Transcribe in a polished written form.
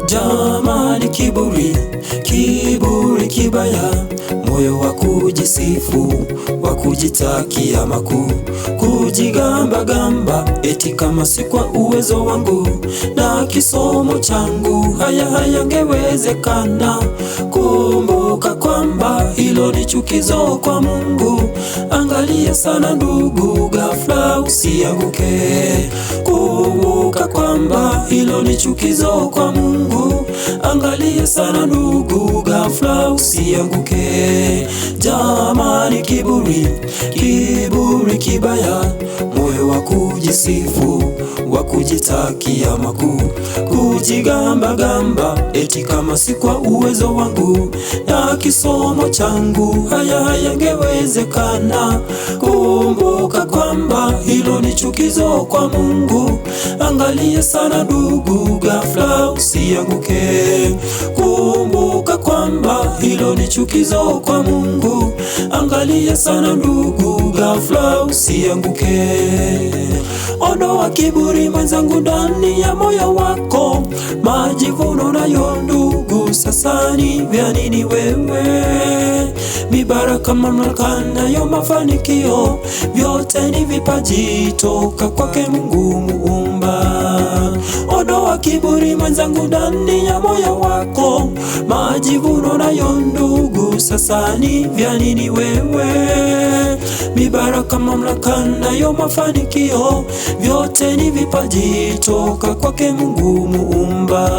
Jamani, kiburi, kiburi kibaya, moyo wa kujisifu, wa kujitakia makuu, kujigamba gamba, eti kama si kwa uwezo wangu na kisomo changu haya hayangewezekana. Kumbuka kwamba hilo ni chukizo kwa Mungu. Angalia sana ndugu, ghafla usianguke. Kumbuka kwamba hilo ni chukizo kwa Mungu. Angalia sana ndugu, ghafla usianguke. Jamani, kiburi, kiburi kibaya, moyo wa kujisifu, wa kujitakia makuu, kujigamba gamba, eti kama si kwa uwezo wangu na kisomo changu haya hayangewezekana. Kumbuka kwamba hilo ni chukizo kwa Mungu. Angalia sana ndugu, ghafla usianguke. Kumbuka kwamba hilo ni chukizo kwa Mungu. Angalia sana ndugu, ghafla usianguke. Ondoa kiburi mwenzangu ndani ya moyo wako, majivuno nayo ndugu, sasa ni vya nini wewe? Mibaraka, mamlaka nayo mafanikio, vyote ni vipaji toka kwake Mungu Muumba. Ondoa kiburi mwenzangu ndani ya moyo wako, majivuno nayo ndugu, sasa ni vya nini wewe? Mibaraka, mamlaka nayo mafanikio, vyote ni vipaji toka kwake Mungu Muumba.